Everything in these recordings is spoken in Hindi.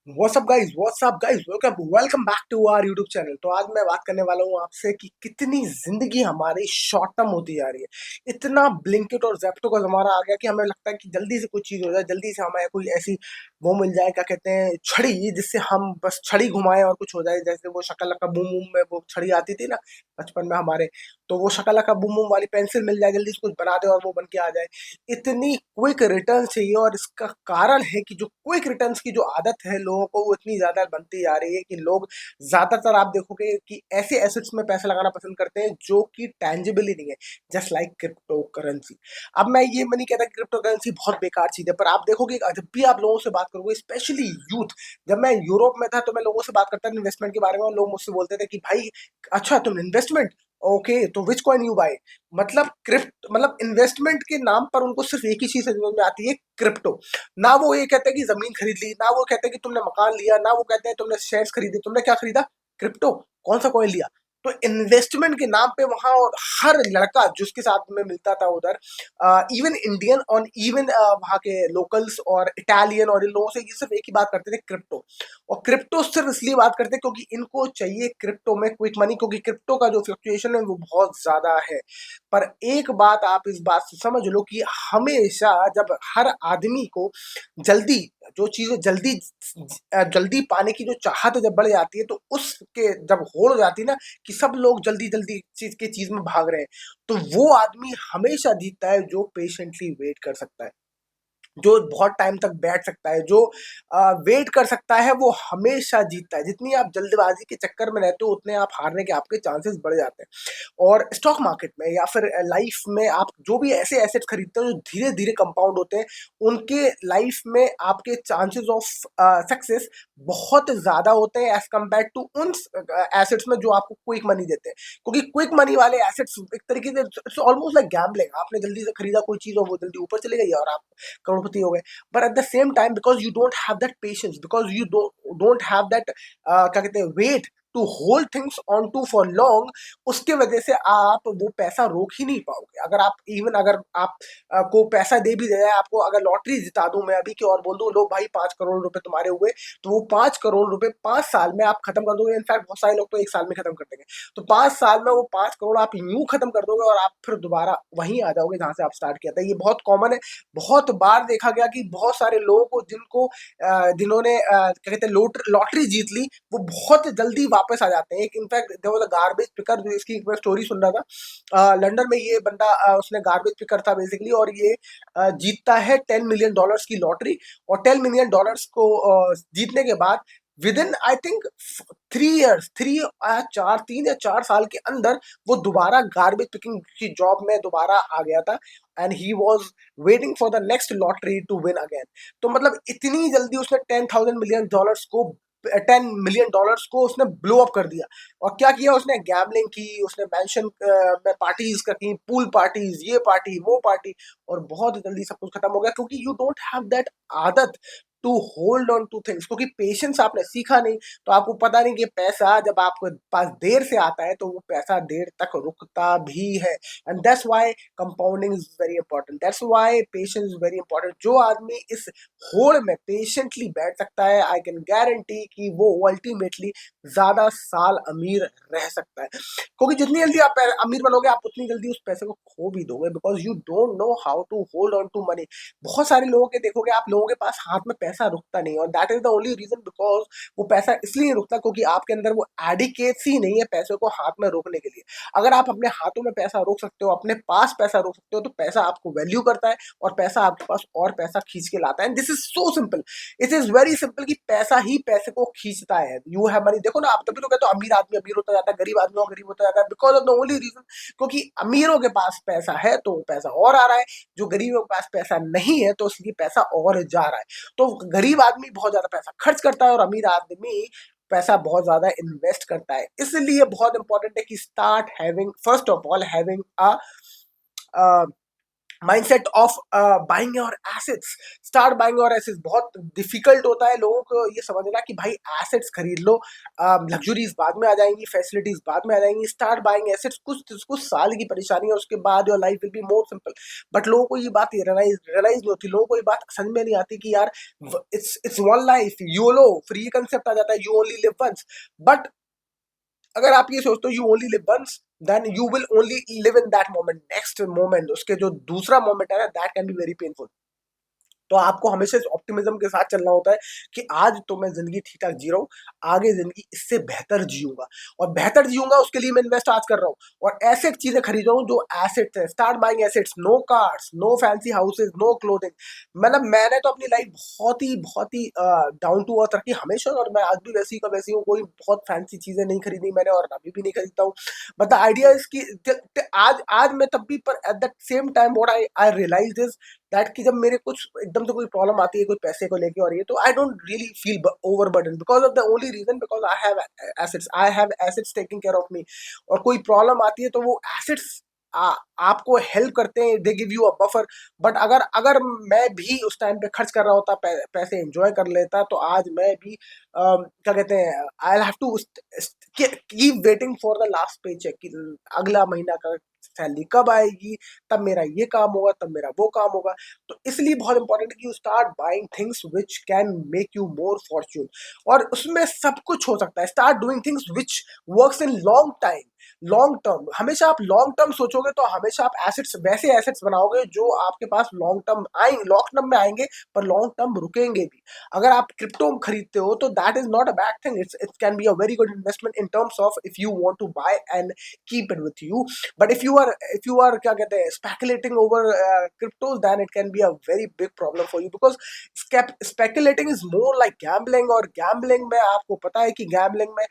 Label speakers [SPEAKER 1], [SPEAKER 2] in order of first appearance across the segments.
[SPEAKER 1] WhatsApp guys, welcome back to our YouTube channel. तो आज मैं बात करने वाला हूँ आपसे कि कितनी जिंदगी हमारी शॉर्ट टर्म होती जा रही है। इतना ब्लिंकिट और ज़ेप्टो का ज़माना आ गया कि हमें लगता है कि जल्दी से कोई चीज़ हो जाए, जल्दी से हमें कोई ऐसी वो मिल जाए, क्या कहते हैं, छड़ी, जिससे हम बस छड़ी घुमाएं और कुछ हो जाए। जैसे वो शकलका बूम बूम में वो छड़ी आती थी ना बचपन में हमारे, तो वो शकलका बूम बूम वाली पेंसिल मिल जाए, जल्दी से कुछ बना दे और वो बन के आ जाए। इतनी क्विक रिटर्न चाहिए और इसका कारण है कि जो क्विक रिटर्न्स की जो आदत है लोगों को, वो इतनी ज्यादा बनती जा रही है कि लोग ज्यादातर, आप देखोगे कि ऐसे एसेट्स में पैसा लगाना पसंद करते हैं जो कि टेंजिबल ही नहीं है, जस्ट लाइक क्रिप्टो करेंसी। अब मैं ये नहीं कहता कि क्रिप्टो करेंसी बहुत बेकार चीज है, पर आप देखोगे जब भी आप लोगों से बात करोगे, स्पेशली यूथ। जब मैं यूरोप में था तो मैं लोगों से बात करता था इन्वेस्टमेंट के बारे में, और लोग मुझसे बोलते थे कि भाई, अच्छा तुम इन्वेस्टमेंट, ओके, तो विच कॉइन यू बाय। मतलब क्रिप्ट मतलब इन्वेस्टमेंट के नाम पर उनको सिर्फ एक ही चीज समझ में आती है, क्रिप्टो। ना वो ये कहते हैं कि जमीन खरीद ली, ना वो कहते हैं कि तुमने मकान लिया, ना वो कहते हैं तुमने शेयर्स खरीदे। तुमने क्या खरीदा? क्रिप्टो। कौन सा कॉइन लिया? तो इन्वेस्टमेंट के नाम पे वहां, और हर लड़का जिसके साथ में मिलता था उधर, इवन इंडियन और इवन वहाँ के लोकल्स और इटालियन, और इन लोगों से ये सिर्फ एक ही बात करते थे, क्रिप्टो। और क्रिप्टो सिर्फ इसलिए बात करते हैं क्योंकि इनको चाहिए क्रिप्टो में क्विक मनी, क्योंकि क्रिप्टो का जो फ्लक्चुएशन है वो बहुत ज्यादा है। पर एक बात आप इस बात से समझ लो कि हमेशा जब हर आदमी को जल्दी, जो चीजें जल्दी जल्दी पाने की जो चाहत जब बढ़ जाती है, तो उसके जब होड़ हो जाती है ना कि सब लोग जल्दी जल्दी चीज में भाग रहे हैं, तो वो आदमी हमेशा जीतता है जो पेशेंटली वेट कर सकता है, जो बहुत टाइम तक बैठ सकता है, जो वेट कर सकता है, वो हमेशा जीतता है। जितनी आप जल्दबाजी के चक्कर में रहते हो, उतने आप हारने के आपके चांसेस बढ़ जाते हैं। और स्टॉक मार्केट में या फिर लाइफ में आप जो भी ऐसे एसेट खरीदते हो जो धीरे धीरे कंपाउंड होते हैं, उनके लाइफ में आपके चांसेस ऑफ सक्सेस बहुत ज्यादा होते हैं एज कम्पेयर टू उन एसेट्स में जो आपको क्विक मनी देते हैं। क्योंकि क्विक मनी वाले एसेट्स एक तरीके से इट्स ऑलमोस्ट लाइक गैम्बलिंग। आपने जल्दी से खरीदा कोई चीज और वो जल्दी ऊपर चली गई और आप करोड़पति हो गए। But at the same time, because you don't have that patience, because you don't have that, क्या कहते हैं, wait to hold things on to for long, उसके वजह से आप वो पैसा रोक ही नहीं पाओगे। अगर आप, इवन अगर आप को पैसा दे भी दे, आपको अगर लॉटरी जिता दूं मैं अभी की और बोल दूं लो भाई 5 करोड़ रुपए तुम्हारे हुए, तो वो 5 करोड़ रुपए 5 साल में आप खत्म कर दोगे। इनफैक्ट बहुत सारे लोग तो 1 साल में खत्म कर देंगे। तो 5 साल में वो 5 करोड़ आप यूं खत्म कर दोगे और आप फिर दोबारा वहीं आ जाओगे जहां से आप स्टार्ट किया था। ये बहुत कॉमन है। बहुत बार देखा गया कि बहुत सारे लोगों को, जिन्होंने क्या कहते हैं लॉटरी जीत ली, वो बहुत जल्दी वापस आ जाते हैं। एक in fact there was a garbage picker, जो इसकी एक मैं स्टोरी सुन रहा था। लंदन में ये बंदा, उसने गार्बेज पिकर था बेसिकली, और ये जीतता है $10 मिलियन की लॉटरी। और $10 मिलियन को जीतने के बाद, with in I think 3 years, 3 या 4 साल के अंदर, वो दोबारा गार्बेज पिकिंग की जॉब में दोबारा आ गया था। And he was waiting for the next lottery to win again. तो मतलब इतनी जल्दी उसने $10 मिलियन को उसने ब्लो अप कर दिया। और क्या किया उसने? गैम्बलिंग की, उसने मैंशन में पार्टीज की, पूल पार्टीज, ये पार्टी वो पार्टी, और बहुत जल्दी सब कुछ खत्म हो गया, क्योंकि यू डोंट हैव दैट आदत to hold on to things. क्योंकि पेशेंस आपने सीखा नहीं, तो आपको पता नहीं कि पैसा जब आपके पास देर से आता है तो वो पैसा देर तक रुकता भी है। And that's why compounding is very important, that's why patience is very important. जो आदमी इस होड़ में पेशेंटली बैठ सकता है, आई कैन गारंटी कि वो अल्टीमेटली ज्यादा साल अमीर रह सकता है। क्योंकि जितनी जल्दी आप अमीर बनोगे, आप उतनी जल्दी उस पैसे को खो भी दोगे, because you don't know how to hold on to money. बहुत सारे लोगों के देखोगे आप, लोगों के पास हाथ में पैसा रुकता नहीं, और that is the only reason, because वो पैसा इसलिए नहीं रुकता क्योंकि आपके अंदर वो एडिकेसी नहीं है पैसे को हाथ में रोकने के लिए। अगर आप अपने हाथों में पैसा रोक सकते हो, अपने पास पैसा रोक सकते हो, तो पैसा आपको वैल्यू करता है, और पैसा आपके पास और पैसा खींच के लाता है। This is so simple, it is very simple, कि पैसा ही पैसे को खींचता है। यू हैव मनी, देखो ना आप, तभी तो कहते हो अमीर आदमी अमीर होता जाता है, गरीब आदमी और गरीब होता जाता है, because of the only reason, क्योंकि अमीरों के पास पैसा है तो पैसा और आ रहा है, जो गरीबों के पास पैसा नहीं है तो इसलिए पैसा और जा रहा है। तो गरीब आदमी बहुत ज्यादा पैसा खर्च करता है, और अमीर आदमी पैसा बहुत ज्यादा इन्वेस्ट करता है। इसलिए बहुत इंपॉर्टेंट है कि start having, first of all having a mindset of buying your assets, start buying your assets. बहुत डिफिकल्ट होता है लोगों को ये समझना कि भाई एसेट्स खरीद लो, लग्जरीज बाद में आ जाएंगी, फैसिलिटीज बाद में आ जाएंगी, स्टार्ट बाइंग एसेट्स। कुछ साल की परेशानी है, उसके बाद your life will be more simple. But लोगों को ये बात रियलाइज नहीं होती, लोगों को ये बात समझ में नहीं आती कि यार it's one life, YOLO free concept आ जाता है, you only live once. But अगर आप ये सोचते हो you only live once, then you will only live in that moment. Next moment, उसके जो दूसरा मोमेंट है ना, that can be very painful. तो आपको हमेशा इस ऑप्टिमिज्म के साथ चलना होता है कि आज तो मैं जिंदगी ठीक ठाक जी रहा हूँ, आगे जिंदगी इससे बेहतर जीऊंगा, और बेहतर जीऊंगा उसके लिए मैं इन्वेस्ट आज कर रहा हूँ, और ऐसे चीजें खरीद रहा हूँ जो एसेट्स है। Start buying assets, no cars, no fancy houses, no clothing. मतलब मैंने तो अपनी लाइफ बहुत ही डाउन टू अर्थ रखी हमेशा, और मैं आज भी वैसी का वैसी हूँ। कोई बहुत फैंसी चीजें नहीं खरीदी मैंने, और अभी भी नहीं खरीदता हूँ। बट द आइडिया इज कि आज मैं तब भी, पर at the same time what I realise is that कि जब मेरे कुछ एकदम से कोई प्रॉब्लम आती है कोई पैसे को लेके, और ये तो I don't really feel over burden, because of the only reason because I have assets taking care of me. और कोई प्रॉब्लम आती है तो वो एसेट्स आपको हेल्प करते हैं, they give you a buffer. But अगर अगर मैं भी उस टाइम पे खर्च कर रहा होता, पैसे एंजॉय कर लेता, तो आज मैं भी क्या कहते हैं, I have to keep waiting for the last pay cheque कि अगला महीना का सैलरी कब आएगी, तब मेरा ये काम होगा, तब मेरा वो काम होगा। तो इसलिए बहुत इंपॉर्टेंट है कि you start buying things which can make you more Fortune, और उसमें सब कुछ हो सकता है। Start doing things which works in long time, long term. हमेशा आप लॉन्ग टर्म सोचोगे तो हमेशा आप एसेट्स, वैसे एसेट्स बनाओगे जो आपके पास लॉन्ग टर्म आएंगे, लॉन्ग टर्म में आएंगे, पर लॉन्ग टर्म रुकेंगे भी। अगर आप क्रिप्टो खरीदते हो तो that is not a bad thing, it can be a very good investment in terms of if you want to buy and keep it with you. But if you are क्या कहते हैं, speculating over cryptos, then it can be a very big problem for you, because speculating is more like gambling. और गैम्बलिंग में आपको पता है कि गैम्बलिंग में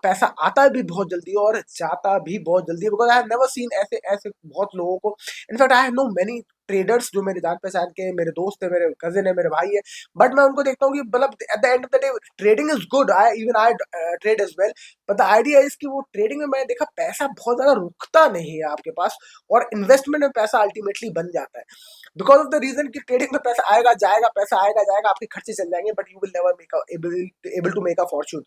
[SPEAKER 1] पैसा आता भी बहुत जल्दी और जाता भी बहुत जल्दी है, because I have never seen ऐसे ऐसे बहुत लोगों को। In fact I have know many traders जो मेरे जान पहचान के, मेरे दोस्त है, मेरे कजिन है, मेरे भाई है। बट मैं उनको देखता हूँ कि मतलब at the end of the day trading is good, I trade as well. But the idea is कि वो ट्रेडिंग में मैंने देखा पैसा बहुत ज्यादा रुकता नहीं है आपके पास, और इन्वेस्टमेंट में पैसा अल्टीमेटली बन जाता है। बिकॉज ऑफ द रीजन कि ट्रेडिंग में पैसा आएगा जाएगा, पैसा आएगा जाएगा, आपके खर्चे चल जाएंगे, but you will never make able to make a fortune.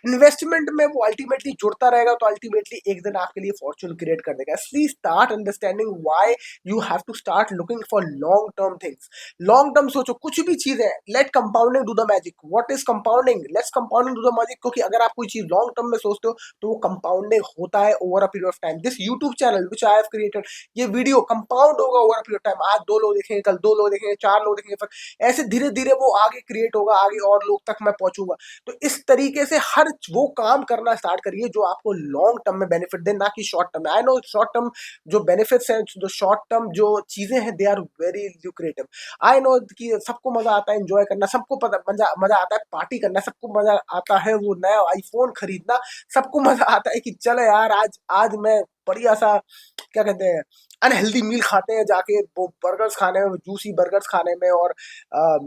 [SPEAKER 1] Investment में वो अल्टीमेटली जुड़ता रहेगा, तो अल्टीमेटली एक दिन आपके लिए फॉर्चून क्रिएट कर देगा। इसलिए start understanding why you have to start looking for long term things. Long term सोचो, कुछ भी चीज है, let compounding do the magic. What is compounding? Let's compounding do the magic. क्योंकि अगर आप कोई चीज लॉन्ग टर्म में सोचते हो तो वो कंपाउंडिंग होता है over a period of time. This YouTube channel which I have created, ये वीडियो कंपाउंड होगा over a period of time. आज 2 लोग देखेंगे, कल 2 लोग देखेंगे, 4 लोग देखेंगे, फिर ऐसे धीरे धीरे वो आगे क्रिएट होगा, आगे और लोग तक मैं पहुंचूंगा। तो इस तरीके से हर वो काम करना स्टार्ट करिए जो आपको लॉन्ग टर्म में बेनिफिट दे, ना कि शॉर्ट टर्म में। आई नो शॉर्ट टर्म जो बेनिफिट्स हैं, जो शॉर्ट टर्म जो चीजें हैं, they are very lucrative. I know कि सबको मजा आता है एंजॉय करना, सबको पता मजा मजा आता है पार्टी करना, सबको मजा आता है वो नया आईफोन खरीदना, सबको मजा आता है कि चलो यार आज आज मैं बढ़िया सा क्या कहते हैं अनहेल्दी मील खाते हैं जाके, वो बर्गर्स खाने में, जूसी बर्गर्स खाने में, और क्या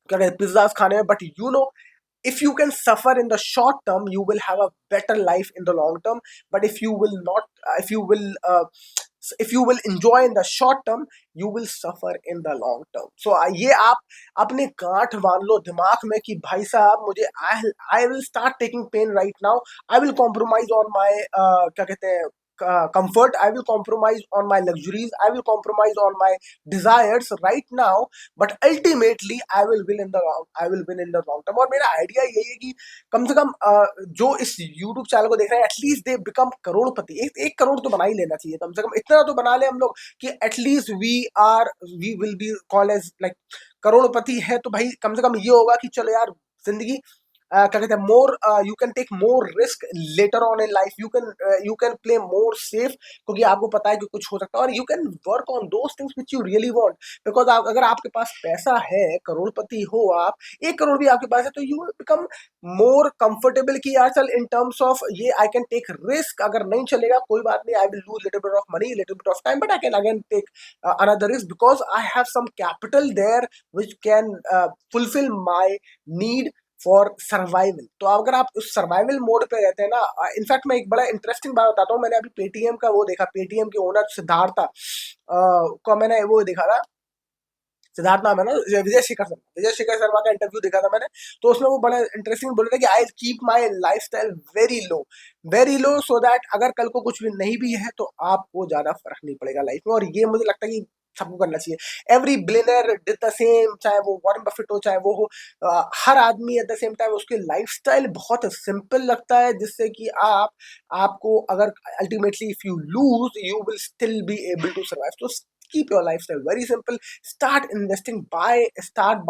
[SPEAKER 1] कहते हैं पिज्जाज खाने में। But you know, if you can suffer in the short term, you will have a better life in the long term. But if you will not if you will enjoy in the short term, you will suffer in the long term. So ये आप अपने गांठ बांध लो दिमाग में कि भाई साहब मुझे I will start taking pain right now. I will compromise on my क्या कहते हैं comfort. I will compromise on my luxuries. I will compromise on my desires right now. But ultimately I will win in the long term. और मेरा आइडिया यही है कि कम से कम जो इस YouTube चैनल को देख रहे हैं, एटलीस्ट दे बिकम करोड़पति। एक करोड़ तो बना ही लेना चाहिए, कम से कम इतना तो बना ले हम लोग कि at least we will be called as like crorepati है। तो भाई कम से कम ये होगा कि चलो यार जिंदगी क्या कहते हैं, more you can take more risk later on in life, you can play more safe, क्योंकि आपको पता है कि कुछ हो सकता है, और you can work on those things which you really want. Because अगर आपके पास पैसा है, करोड़पति हो आप, 1 करोड़ भी आपके पास है, तो यू बिकम मोर कंफर्टेबल कि यार चल इन टर्म्स ऑफ ये आई कैन टेक रिस्क। अगर नहीं चलेगा कोई बात नहीं, I will lose little bit of money, little bit of time, but I can again take another risk because I have some capital there which can fulfil my need for survival. तो अगर आप उस सर्वाइवल मोड पे रहते हैं ना, इनफैक्ट मैं एक बड़ा इंटरेस्टिंग बात बताता हूँ। मैंने अभी पेटीएम का वो देखा, पेटीएम के ओनर सिद्धार्था को मैंने वो देखा था, सिद्धार्थ नाम है ना, विजय शेखर शर्मा का इंटरव्यू देखा था मैंने। तो उसमें वो बड़ा इंटरेस्टिंग बोल रहे थे कि I keep my life style very low so that अगर कल को कुछ भी नहीं भी है तो आपको ज्यादा फर्क नहीं पड़ेगा लाइफ में। और ये मुझे लगता है कि सबको करना चाहिए। Every billionaire did the same, चाहे वो वॉरेन बफेट हो, चाहे वो हो, हर आदमी एट द सेम टाइम उसकी लाइफस्टाइल बहुत सिंपल लगता है, जिससे कि आपको अगर ultimately if you lose you will still be able to survive. तो keep your lifestyle very simple. Start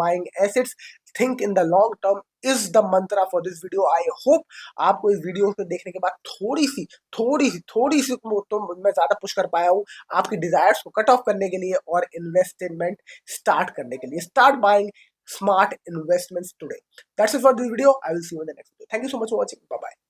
[SPEAKER 1] buying assets. Think in the long term is the mantra for this video. I hope आपको इस वीडियो को देखने के बाद थोड़ी सी तो मैं ज्यादा पुश कर पाया हूँ आपकी डिजायर्स को कट ऑफ करने के लिए और इन्वेस्टमेंट स्टार्ट करने के लिए। Start buying smart investments today. That's it for this video. I will see you in the next video. Thank you so much for watching. Bye bye.